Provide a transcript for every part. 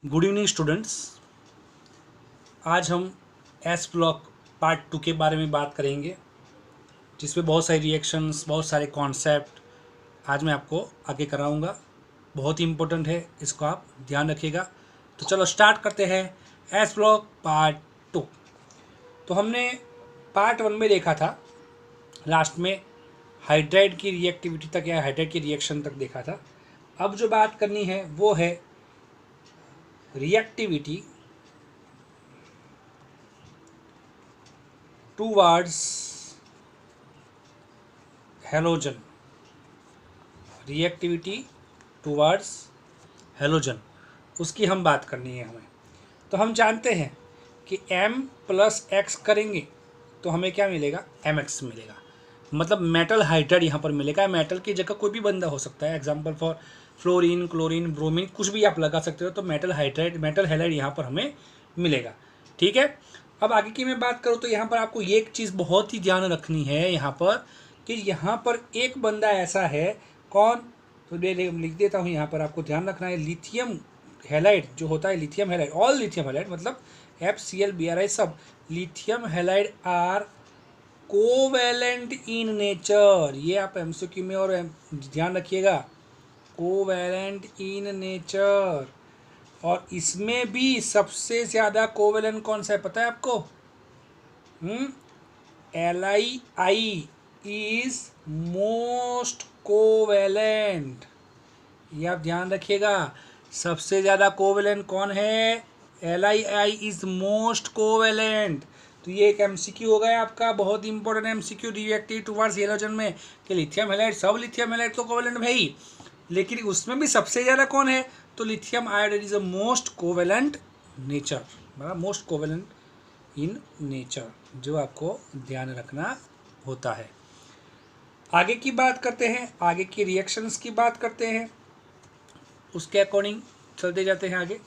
Good evening students. आज हम S block part 2 के बारे में बात करेंगे, जिसमें बहुत सारे रिएक्शंस, बहुत सारे कॉन्सेप्ट आज मैं आपको आगे कराऊंगा। बहुत ही इम्पोर्टेंट है, इसको आप ध्यान रखिएगा। तो चलो स्टार्ट करते हैं एस ब्लॉक पार्ट 2। तो हमने पार्ट 1 में देखा था, लास्ट में हाइड्राइड की रिएक्टिविटी तक या हाइड्राइड की रिएक्शन तक देखा था। अब जो बात करनी है वो है reactivity towards halogen. Reactivity towards halogen, उसकी हम बात करनी है हमें। तो हम जानते हैं कि m प्लस एक्स करेंगे तो हमें क्या मिलेगा, mx मिलेगा। मतलब मेटल हाइड्राइड यहाँ पर मिलेगा। मेटल की जगह कोई भी बंदा हो सकता है, example for fluorine, chlorine, bromine, कुछ भी आप लगा सकते हो। तो मेटल हाइड्राइड, मेटल हैलाइड यहाँ पर हमें मिलेगा। ठीक है। अब आगे की मैं बात करूँ तो यहाँ पर आपको ये एक चीज़ बहुत ही ध्यान रखनी है यहाँ पर, कि यहाँ पर एक बंदा ऐसा है, कौन, तो लिख देता हूँ यहाँ पर, आपको ध्यान रखना है। लिथियम हैलाइड जो होता है, lithium halide, all lithium halide मतलब FCl, Bri सब lithium halide are covalent in nature. ये आप एमसीक्यू में और ध्यान रखिएगा, कोवैलेंट इन नेचर। और इसमें भी सबसे ज़्यादा कोवैलेंट कौन सा है पता है आपको? Li is most covalent. ये आप ध्यान रखिएगा, सबसे ज़्यादा कोवैलेंट कौन है? Li is most covalent. तो ये एक एमसीक्यू हो गया आपका, बहुत important MCQ reactive towards halogen में, कि लिथियम हैलाइड, सब लिथियम हैलाइड तो कोवैलेंट भाई, लेकिन उसमें भी सबसे ज़्यादा कौन है? तो lithium iodide is a most covalent nature, मतलब मोस्ट कोवैलेंट इन नेचर, जो आपको ध्यान रखना होता है। आगे की बात करते हैं, आगे की रिएक्शंस की बात करते हैं, उसके अकॉर्डिंग चलते जाते हैं आगे।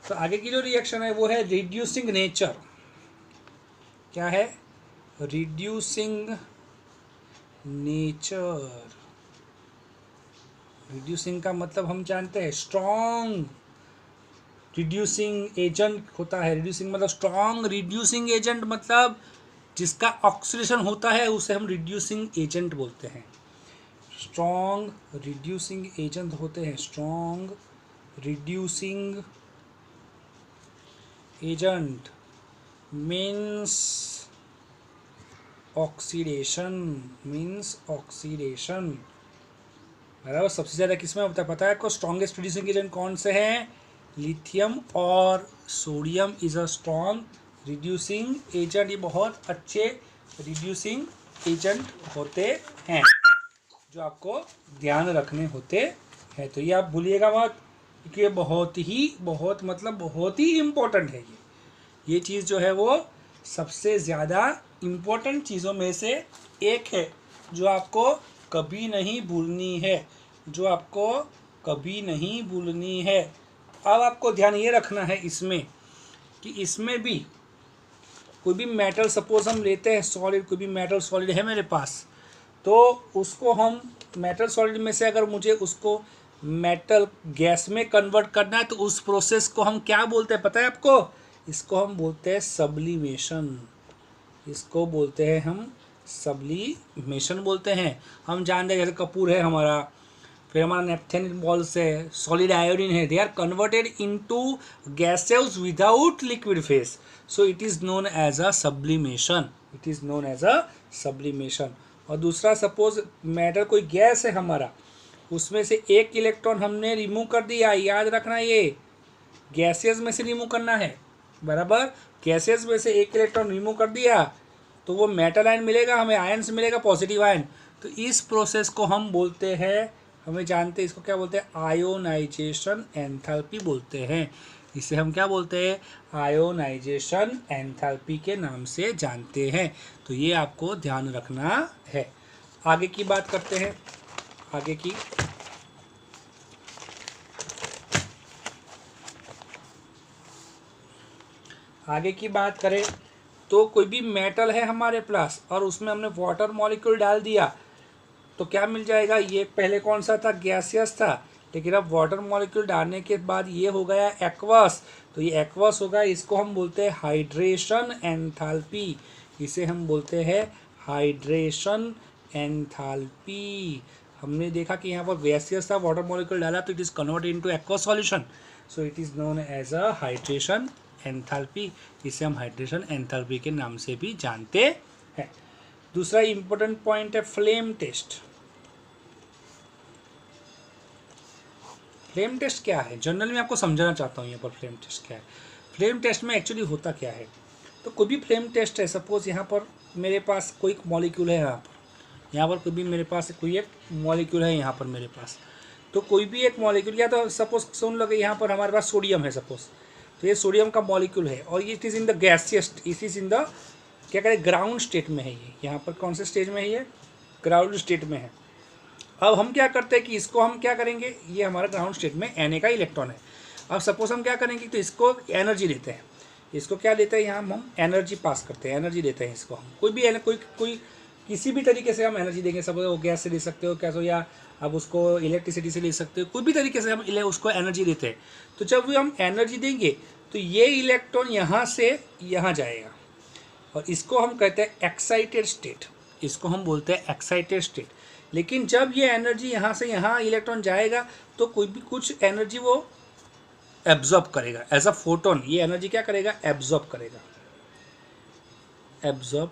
तो आगे की जो रिएक्शन है वो है रिड्यूसिंग नेचर। क्या है? Reducing nature. रिड्यूसिंग का मतलब हम जानते हैं स्ट्रॉन्ग रिड्यूसिंग एजेंट होता है। रिड्यूसिंग मतलब स्ट्रॉन्ग रिड्यूसिंग एजेंट, मतलब जिसका ऑक्सीडेशन होता है उसे हम रिड्यूसिंग एजेंट बोलते हैं। स्ट्रॉन्ग रिड्यूसिंग एजेंट होते हैं, strong reducing agent means oxidation, means oxidation. बराबर। सबसे ज़्यादा किसमें होता है पता है आपको? स्ट्रॉन्गेस्ट रिड्यूसिंग एजेंट कौन से हैं? लिथियम और sodium is a strong reducing agent. ये बहुत अच्छे रिड्यूसिंग एजेंट होते हैं, जो आपको ध्यान रखने होते हैं। तो ये आप भूलिएगा मत, क्योंकि ये बहुत ही इम्पोर्टेंट है। ये चीज़ जो है वो सबसे ज़्यादा इम्पोर्टेंट चीज़ों में से एक है, जो आपको कभी नहीं भूलनी है, जो आपको कभी नहीं भूलनी है। अब आपको ध्यान ये रखना है इसमें, कि इसमें भी कोई भी मेटल, सपोज हम लेते हैं सॉलिड, कोई भी मेटल सॉलिड है मेरे पास, तो उसको हम मेटल सॉलिड में से अगर मुझे उसको मेटल गैस में कन्वर्ट करना है, तो उस प्रोसेस को हम क्या बोलते हैं पता है आपको? इसको हम बोलते हैं सब्लिमेशन। इसको बोलते हैं हम सब्लिमेशन बोलते हैं। हम जानते हैं जैसे कपूर है हमारा, फिर हमारा नेपथेन बॉल्स है, सॉलिड आयोडीन है, they are converted into gases without liquid phase, so it is known as a sublimation. It is known as a sublimation. और दूसरा, सपोज मेटल कोई गैस है हमारा, उसमें से एक इलेक्ट्रॉन हमने रिमूव कर दिया, याद रखना ये गैसेस में से रिमूव करना है, बराबर। गैसेस में से एक इलेक्ट्रॉन रिमूव कर दिया तो वो मेटल आयन मिलेगा हमें, आयन से मिलेगा पॉजिटिव आयन। तो इस प्रोसेस को हम बोलते हैं, हमें जानते हैं इसको क्या बोलते हैं? आयोनाइजेशन एंथैल्पी बोलते हैं। इसे हम क्या बोलते हैं? आयोनाइजेशन एंथैल्पी के नाम से जानते हैं। तो ये आपको ध्यान रखना है। आगे की बात करते हैं, आगे की बात करें तो कोई भी मेटल है हमारे पास और उसमें हमने वाटर मॉलिक्यूल डाल दिया, तो क्या मिल जाएगा? ये पहले कौन सा था? गैसियस था, लेकिन अब वाटर मॉलिक्यूल डालने के बाद ये हो गया एक्वस, तो ये एक्वस होगा, इसको हम बोलते हैं हाइड्रेशन एंथैल्पी, इसे हम बोलते हैं हाइड्रेशन एंथैल्पी। हमने देखा कि यहाँ पर गैसियस था, वाटर मॉलिक्यूल डाला तो it is converted into aqueous solution, so it is known as a hydration enthalpy. इसे हम हाइड्रेशन एंथैल्पी के नाम से भी जानते हैं। दूसरा इंपॉर्टेंट पॉइंट है फ्लेम टेस्ट। फ्लेम टेस्ट क्या है, जनरली मैं आपको समझाना चाहता हूँ यहाँ पर फ्लेम टेस्ट क्या है। फ्लेम टेस्ट में एक्चुअली होता क्या है, तो कोई भी फ्लेम टेस्ट है, सपोज यहाँ पर मेरे पास कोई मॉलिक्यूल है, यहाँ पर कोई भी मेरे पास कोई एक मॉलिक्यूल है यहाँ पर मेरे पास, तो कोई भी एक मॉलिक्यूल, या तो सपोज सुन लो कि यहाँ पर हमारे पास सोडियम है सपोज, तो ये सोडियम का मॉलिक्यूल है और ये it is in the gaseous, it is in the क्या करें ग्राउंड स्टेट में है। ये यहाँ पर कौन से स्टेज में है, ये ग्राउंड स्टेट में है। अब हम क्या करते हैं कि इसको हम क्या करेंगे, ये हमारा ग्राउंड स्टेट में Na का इलेक्ट्रॉन है। अब सपोज हम क्या करेंगे, तो इसको एनर्जी देते हैं, इसको क्या देते हैं, यहाँ हम एनर्जी पास करते हैं, एनर्जी देते हैं इसको हम, कोई किसी भी तरीके से हम एनर्जी देंगे, सपोज वो गैस से ले सकते हो कैसे, या अब उसको इलेक्ट्रिसिटी से ले सकते हो, कोई भी तरीके से हम उसको एनर्जी देते हैं। तो जब भी हम एनर्जी देंगे तो ये इलेक्ट्रॉन यहाँ से यहाँ जाएगा और इसको हम कहते हैं एक्साइटेड स्टेट, इसको हम बोलते हैं एक्साइटेड स्टेट। लेकिन जब ये एनर्जी यहाँ से यहाँ इलेक्ट्रॉन जाएगा तो कोई भी कुछ एनर्जी वो एब्जॉर्ब करेगा एज अ फोटोन, ये एनर्जी क्या करेगा, एब्जॉर्ब करेगा, एब्जॉर्ब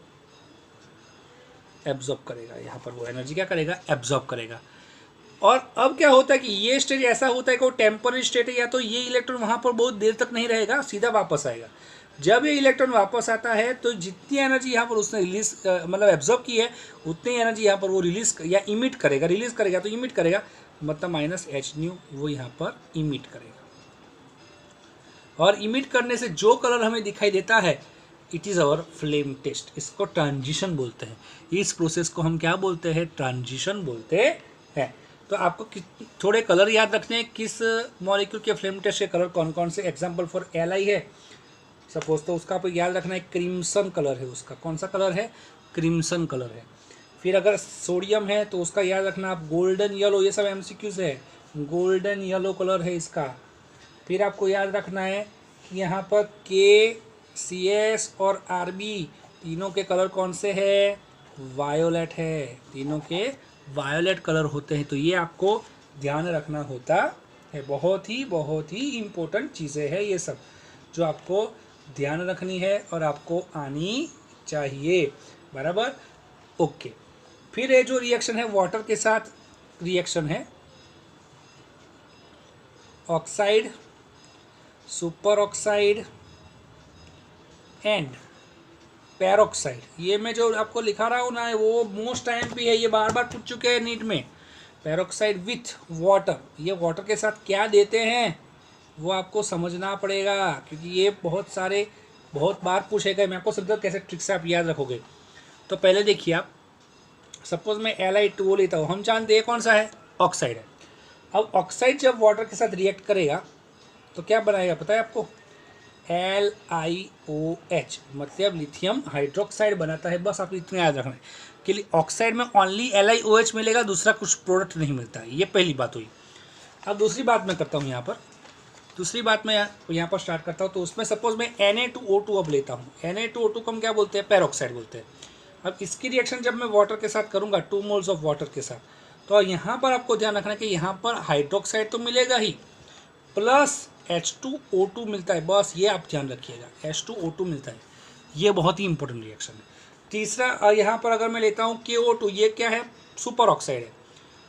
करेगा, यहाँ पर वो एनर्जी क्या करेगा, एब्जॉर्ब करेगा। और अब क्या होता है कि ये स्टेट ऐसा होता है कि वो टेम्पररी स्टेट है, या तो ये इलेक्ट्रॉन वहाँ पर बहुत देर तक नहीं रहेगा, सीधा वापस आएगा। जब ये इलेक्ट्रॉन वापस आता है तो जितनी एनर्जी यहाँ पर उसने रिलीज मतलब एब्जॉर्ब की है, उतनी एनर्जी यहाँ पर वो रिलीज या इमिट करेगा, रिलीज करेगा तो इमिट करेगा, मतलब -h वो यहाँ पर इमिट करेगा। और इमिट करने से जो कलर हमें दिखाई देता है, it is our flame test, इसको ट्रांजिशन बोलते हैं। इस प्रोसेस को हम क्या बोलते हैं, ट्रांजिशन बोलते हैं। तो आपको थोड़े कलर याद रखने हैं, किस मॉलिक्यूल के फ्लेम टेस्ट के कलर कौन कौन से, एग्जाम्पल फॉर Li है सपोज, तो उसका आपको याद रखना है क्रिम्सन कलर है उसका, कौन सा कलर है, क्रिम्सन कलर है। फिर अगर सोडियम है तो उसका याद रखना आप गोल्डन येलो, ये सब MCQs है, गोल्डन येलो कलर है इसका। फिर आपको याद रखना है कि यहाँ पर KCS और Rb तीनों के कलर कौन से है, वायोलेट है, तीनों के वायोलेट कलर होते हैं। तो ये आपको ध्यान रखना होता है, बहुत ही इम्पोर्टेंट चीज़ें हैं ये सब, जो आपको ध्यान रखनी है और आपको आनी चाहिए, बराबर, ओके। फिर ये जो रिएक्शन है वाटर के साथ रिएक्शन है, oxide, super oxide and peroxide. ये मैं जो आपको लिखा रहा हूँ ना, वो मोस्ट टाइम भी है, ये बार बार पूछ चुके हैं नीट में। पेरोक्साइड विथ वाटर, ये वाटर के साथ क्या देते हैं वो आपको समझना पड़ेगा, क्योंकि ये बहुत बार पूछे गए। मैं आपको समझा कैसे ट्रिक से आप याद रखोगे। तो पहले देखिए आप, सपोज मैं Li2O लेता हूँ, हम जानते हैं कौन सा है, ऑक्साइड है। अब ऑक्साइड जब वाटर के साथ रिएक्ट करेगा तो क्या बनाएगा पता है आपको, LiOH, मतलब लिथियम हाइड्रोक्साइड बनाता है। बस आप इतना याद रखना है कि ऑक्साइड में ओनली LiOH मिलेगा, दूसरा कुछ प्रोडक्ट नहीं मिलता है। ये पहली बात हुई। अब दूसरी बात मैं करता हूँ यहाँ पर, दूसरी बात मैं यहाँ पर स्टार्ट करता हूँ। तो उसमें सपोज मैं Na2O2 अब लेता हूँ, Na2O2 को हम क्या बोलते हैं, पेरोक्साइड बोलते हैं। अब इसकी रिएक्शन जब मैं वाटर के साथ करूँगा, 2 मोल्स ऑफ वाटर के साथ, तो यहाँ पर आपको ध्यान रखना है कि यहाँ पर हाइड्रोक्साइड तो मिलेगा ही, प्लस H2O2 मिलता है। बस ये आप ध्यान रखिएगा, H2O2 मिलता है, ये बहुत ही इंपॉर्टेंट रिएक्शन है। तीसरा यहाँ पर अगर मैं लेता हूँ KO2, ये क्या है, सुपर ऑक्साइड है,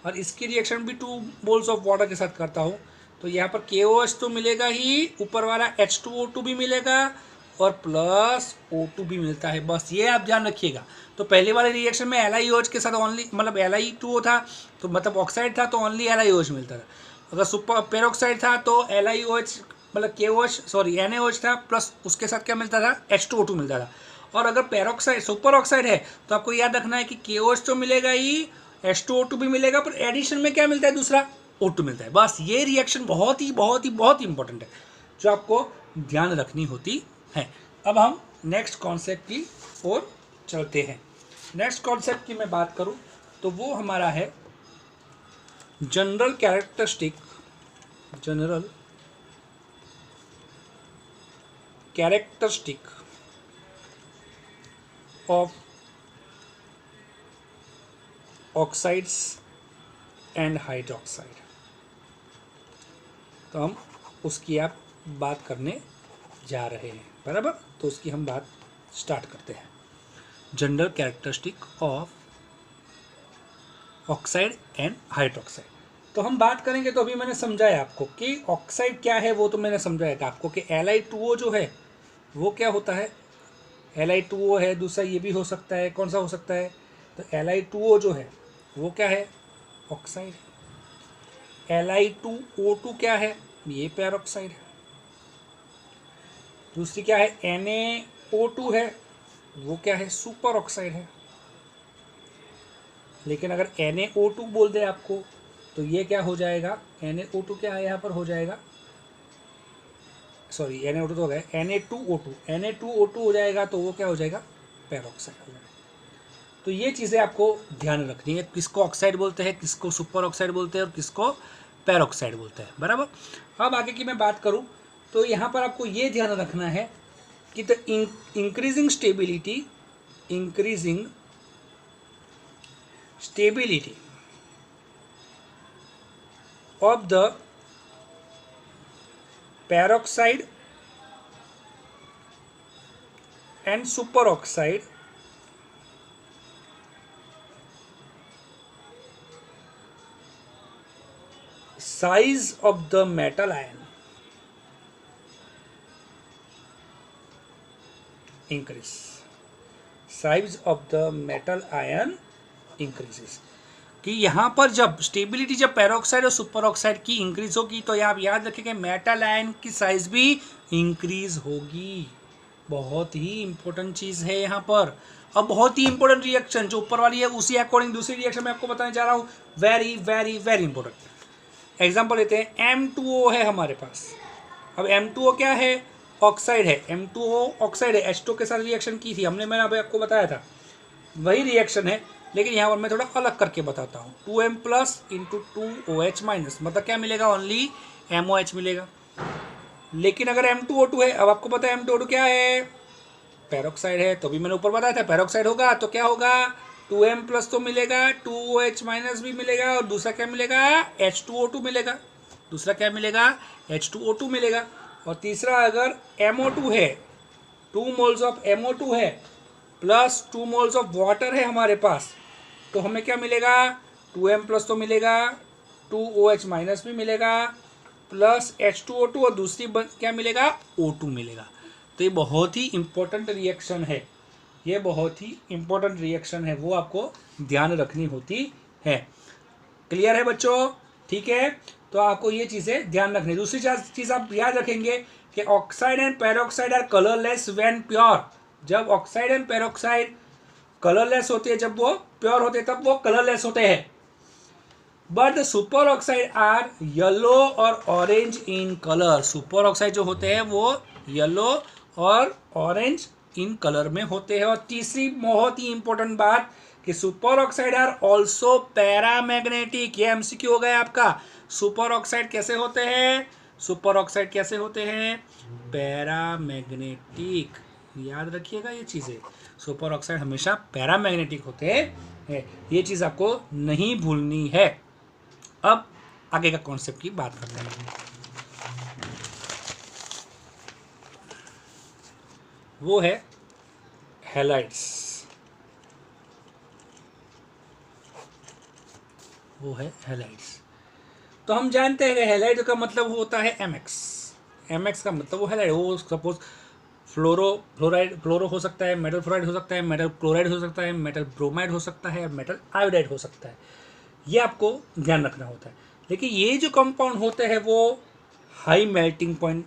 और इसकी रिएक्शन भी 2 मोल्स ऑफ वाटर के साथ करता हूँ, तो यहाँ पर KOH तो मिलेगा ही, ऊपर वाला H2O2 भी मिलेगा और प्लस O2 भी मिलता है। बस ये आप ध्यान रखिएगा। तो पहले वाले रिएक्शन में LiOH के साथ ओनली, मतलब Li2O था तो मतलब ऑक्साइड था तो ओनली LiOH मिलता था। अगर सुपर पेरोक्साइड था तो LiOH मतलब NaOH था, प्लस उसके साथ क्या मिलता था, H2O2 मिलता था। और अगर पेरोक्साइड सुपर ऑक्साइड है तो आपको याद रखना है कि KOH तो मिलेगा ही, H2O2 भी मिलेगा, पर एडिशन में क्या मिलता है, दूसरा O2 मिलता है। बस ये रिएक्शन बहुत ही इंपॉर्टेंट है, जो आपको ध्यान रखनी होती है। अब हम नेक्स्ट कॉन्सेप्ट की ओर चलते हैं। नेक्स्ट कॉन्सेप्ट की मैं बात करूं तो वो हमारा है general characteristic general characteristic of oxides and hydroxide. तो हम उसकी आप बात करने जा रहे हैं, बराबर। तो उसकी हम बात स्टार्ट करते हैं। General characteristic of oxide and hydroxide. तो हम बात करेंगे। तो अभी मैंने समझाया आपको कि ऑक्साइड क्या है, वो तो मैंने समझाया था आपको कि Li2O जो है वो क्या होता है। Li2O है, दूसरा ये भी हो सकता है, कौन सा हो सकता है, तो Li2O जो है वो क्या है, ऑक्साइड। Li2O2 क्या है, ये पैरोक्साइड है। दूसरी क्या है, NaO2 है, वो क्या है, सुपर ऑक्साइड है। लेकिन अगर NaO2 बोल दे आपको तो ये क्या हो जाएगा, NaO2 क्या है यहाँ पर हो जाएगा, सॉरी Na2 तो हो गया, Na2O2 हो जाएगा, तो वो क्या हो जाएगा, पैरोक्साइड हो जाएगा। तो ये चीज़ें आपको ध्यान रखनी है, किसको ऑक्साइड बोलते हैं, किसको सुपर ऑक्साइड बोलते हैं और किसको पैरोक्साइड बोलते हैं, बराबर। अब आगे की मैं बात करूँ तो यहाँ पर आपको ये ध्यान रखना है कि the increasing stability of the peroxide and superoxide size of the metal ion increase. Size of the metal ion increases. कि यहाँ पर जब स्टेबिलिटी जब पैरोक्साइड और सुपर ऑक्साइड की इंक्रीज होगी तो आप याद रखेंगे मेटल आयन की साइज भी इंक्रीज होगी। बहुत ही इंपॉर्टेंट चीज़ है यहाँ पर। अब बहुत ही इंपॉर्टेंट रिएक्शन जो ऊपर वाली है उसी अकॉर्डिंग दूसरी रिएक्शन मैं आपको बताने जा रहा हूँ। Very very very important. Example लेते हैं, M2O है हमारे पास। अब M2O क्या है, ऑक्साइड है। M2O ऑक्साइड है, H2O के साथ रिएक्शन की थी हमने, मैंने अभी आपको बताया था वही रिएक्शन है, लेकिन यहाँ पर मैं थोड़ा अलग करके बताता हूँ। 2M plus into 2OH minus, मतलब क्या मिलेगा, ओनली MOH मिलेगा। लेकिन अगर M2O2 है, अब आपको पता है M2O2 क्या है, पैरोक्साइड है। तो भी मैंने ऊपर बताया था पैरोक्साइड होगा तो क्या होगा, 2M प्लस तो मिलेगा, 2OH माइनस भी मिलेगा, और दूसरा क्या मिलेगा, H2O2 मिलेगा। दूसरा क्या मिलेगा, H2O2 मिलेगा। और तीसरा अगर MO2 है, 2 मोल्स ऑफ MO2 है प्लस 2 मोल्स ऑफ वाटर है हमारे पास, तो हमें क्या मिलेगा, 2M प्लस तो मिलेगा, 2OH माइनस भी मिलेगा, प्लस H2O2 और दूसरी क्या मिलेगा, O2 मिलेगा। तो ये बहुत ही इंपॉर्टेंट रिएक्शन है, ये बहुत ही इंपॉर्टेंट रिएक्शन है, वो आपको ध्यान रखनी होती है। क्लियर है बच्चों, ठीक है। तो आपको ये चीज़ें ध्यान रखनी। दूसरी चीज़ आप याद रखेंगे कि oxide and peroxide are colourless when pure. जब ऑक्साइड एंड पेरोक्साइड कलरलेस होते हैं, जब वो प्योर होते हैं तब वो कलरलेस होते हैं। But the super oxide are yellow और orange in colour. Superoxide जो होते हैं वो येलो और ऑरेंज इन कलर में होते हैं। और तीसरी बहुत ही इंपॉर्टेंट बात कि super oxide are also paramagnetic. ये एमसीक्यू हो गया आपका। सुपर ऑक्साइड कैसे होते हैं, सुपर ऑक्साइड कैसे होते हैं, पैरामैग्नेटिक। याद रखिएगा ये चीज़ें, सुपर ऑक्साइड हमेशा पैरामैग्नेटिक होते हैं, ये चीज़ आपको नहीं भूलनी है। अब आगे का कॉन्सेप्ट की बात करते हैं। वो है हैलाइड्स। वो है हैलाइड्स। तो हम जानते हैं कि हैलाइड का मतलब होता है MX। MX का मतलब वो हैलाइड, वो सपोज फ्लोरो हो सकता है, मेटल फ्लोराइड हो सकता है, मेटल क्लोराइड हो सकता है, मेटल ब्रोमाइड हो सकता है, मेटल आयोडाइड हो सकता है। ये आपको ध्यान रखना होता है। लेकिन ये जो कंपाउंड होते हैं वो हाई मेल्टिंग पॉइंट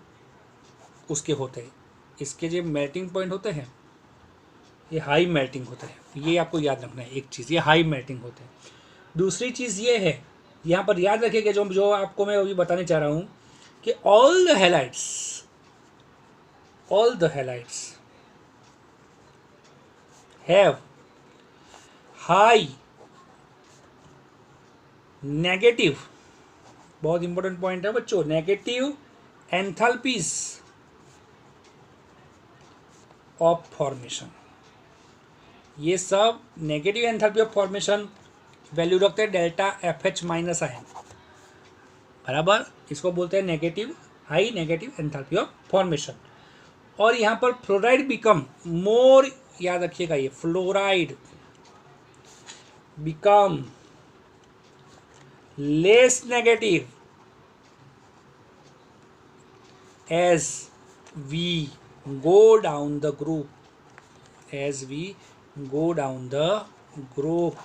उसके होते हैं। इसके जो मेल्टिंग पॉइंट होते हैं ये हाई मेल्टिंग होते हैं। ये आपको याद रखना है एक चीज़, ये हाई मेल्टिंग होते हैं। दूसरी चीज़ ये है, यहाँ पर याद रखिएगा जो आपको मैं अभी बताने चाह रहा हूँ कि all the halides have high negative बहुत इंपॉर्टेंट पॉइंट है बच्चों, नेगेटिव एंथैल्पीज ऑफ फॉर्मेशन। ये सब negative enthalpy of formation value रखते हैं delta F H minus I N, बराबर। इसको बोलते हैं negative, high negative enthalpy of formation. और यहाँ पर फ्लोराइड बिकम मोर, याद रखिएगा ये fluoride become less negative as we go down the group, as we go down the group,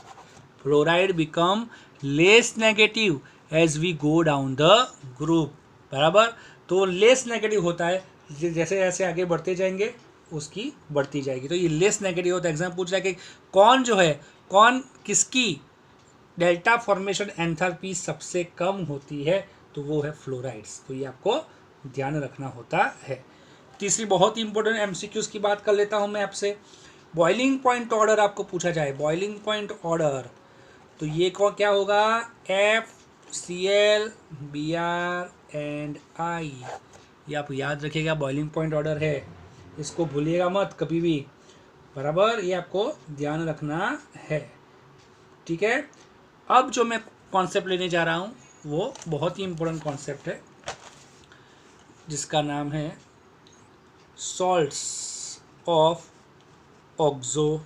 fluoride become less negative as we go down the group, बराबर। तो less negative होता है जैसे जैसे आगे बढ़ते जाएंगे उसकी बढ़ती जाएगी, तो ये लेस नेगेटिव होता है। एग्जाम पूछ रहा है कि कौन जो है, कौन किसकी डेल्टा फॉर्मेशन एंथैल्पी सबसे कम होती है, तो वो है फ्लोराइड्स। तो ये आपको ध्यान रखना होता है। तीसरी बहुत ही इंपॉर्टेंट एमसीक्यूज की बात कर लेता हूं मैं आपसे। बॉइलिंग पॉइंट ऑर्डर आपको पूछा जाए, बॉइलिंग पॉइंट ऑर्डर, तो ये कौन क्या होगा, F C L B R and I. ये आप याद रखिएगा, बॉइलिंग पॉइंट ऑर्डर है, इसको भूलिएगा मत कभी भी, बराबर। ये आपको ध्यान रखना है, ठीक है। अब जो मैं कॉन्सेप्ट लेने जा रहा हूँ वो बहुत ही इंपॉर्टेंट कॉन्सेप्ट है, जिसका नाम है salts of oxo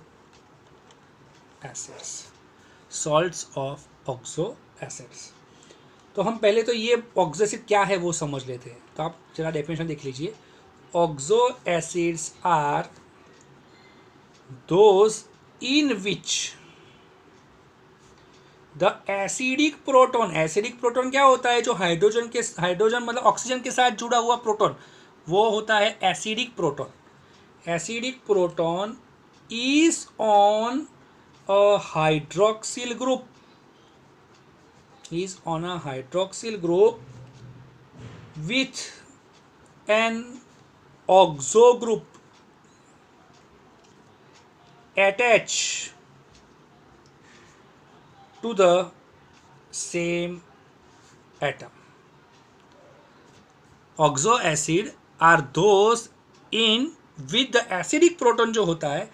acids, salts of oxo acids. तो हम पहले तो ये ऑक्सो एसिड क्या है वो समझ लेते हैं। तो आप जरा डेफिनेशन देख लीजिए। Oxo acids are those in which the acidic proton, acidic proton क्या होता है, जो हाइड्रोजन मतलब ऑक्सीजन के साथ जुड़ा हुआ प्रोटॉन, वो होता है acidic proton. Acidic proton is on a hydroxyl group, is on a hydroxyl group with an oxo group attached to the same atom. Oxo acid are those in with the acidic proton जो होता है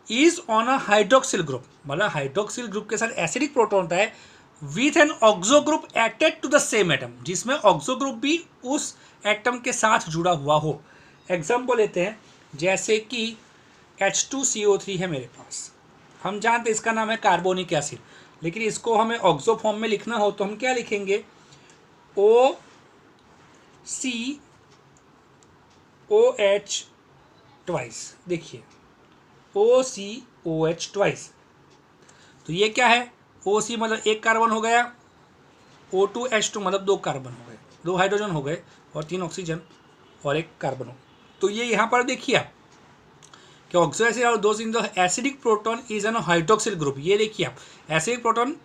is on a hydroxyl group, मतलब hydroxyl group के साथ acidic proton होता है with an oxo group added to the same atom, जिसमें oxo group भी उस एटम के साथ जुड़ा हुआ हो। एग्जाम्पल लेते हैं, जैसे कि H2CO3 है मेरे पास, हम जानते हैं इसका नाम है कार्बोनिक एसिड, लेकिन इसको हमें ऑक्सो फॉर्म में लिखना हो तो हम क्या लिखेंगे, OCOH ट्वाइस। देखिए OCOH ट्वाइस, तो ये क्या है, OC मतलब एक कार्बन हो गया, O2H2 मतलब दो कार्बन हो गए, दो हाइड्रोजन हो गए और तीन ऑक्सीजन और एक कार्बन हो। तो ये यहाँ पर देखिए आप कि ऑक्सो एसिड और those in the acidic proton is an hydroxyl group. ये देखिए आप, acidic proton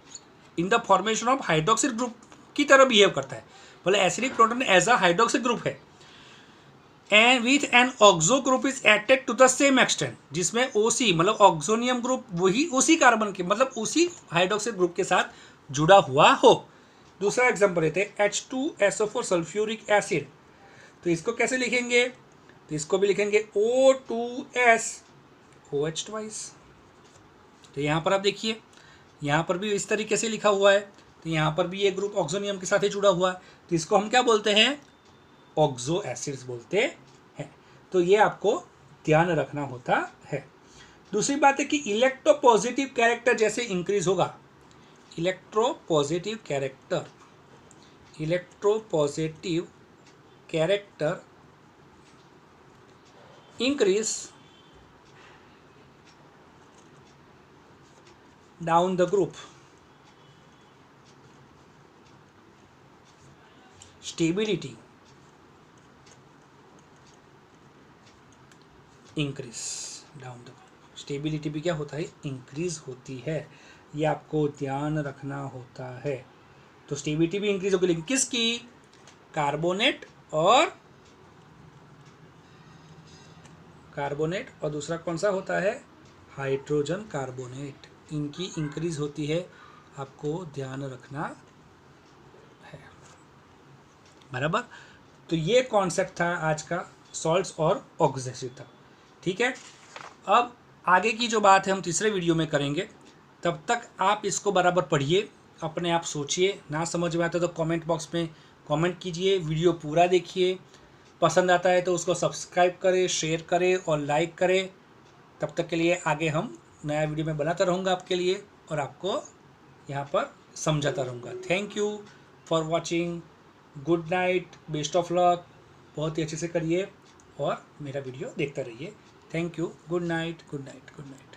in the formation of hydroxyl group की तरह बिहेव करता है, बोले acidic proton as a hydroxyl group है। And with an oxo group is added to the same extent, जिसमें OC मतलब ऑक्सोनियम ग्रुप वही उसी कार्बन के मतलब उसी हाइड्रोक्सिल ग्रुप के साथ जुड़ा हुआ हो। दूसरा एग्जांपल लेते हैं, H2SO4 सल्फ्यूरिक एसिड, तो इसको कैसे लिखेंगे, तो इसको भी लिखेंगे O2SOH ट्वाइस। तो यहाँ पर आप देखिए, यहाँ पर भी इस तरीके से लिखा हुआ है, तो यहाँ पर भी ये ग्रुप ऑक्सोनियम के साथ ही जुड़ा हुआ है, तो इसको हम क्या बोलते हैं, ऑक्सो एसिड्स बोलते हैं। तो ये आपको ध्यान रखना होता है। दूसरी बात है कि इलेक्ट्रोपॉजिटिव कैरेक्टर जैसे इंक्रीज होगा, electropositive character increase down the group, stability increase down the, stability भी क्या होता है, इंक्रीज होती है। ये आपको ध्यान रखना होता है। तो स्टेबिलिटी भी इंक्रीज होगी, लेकिन किसकी, कार्बोनेट और दूसरा कौन सा होता है, हाइड्रोजन कार्बोनेट, इनकी इंक्रीज होती है, आपको ध्यान रखना है। बराबर। तो ये कॉन्सेप्ट था आज का, सॉल्ट्स और ऑक्सीडेशन था। ठीक है, अब आगे की जो बात है हम तीसरे वीडियो में करेंगे। तब तक आप इसको बराबर पढ़िए, अपने आप सोचिए, ना समझ में आता तो कमेंट बॉक्स में कमेंट कीजिए, वीडियो पूरा देखिए, पसंद आता है तो उसको सब्सक्राइब करें, शेयर करें और लाइक करें। तब तक के लिए आगे हम नया वीडियो में बनाता रहूँगा आपके लिए और आपको यहाँ पर समझाता रहूँगा। Thank you for watching, good night, best of luck, बहुत ही अच्छे से करिए और मेरा वीडियो देखते रहिए। Thank you, good night, good night, good night.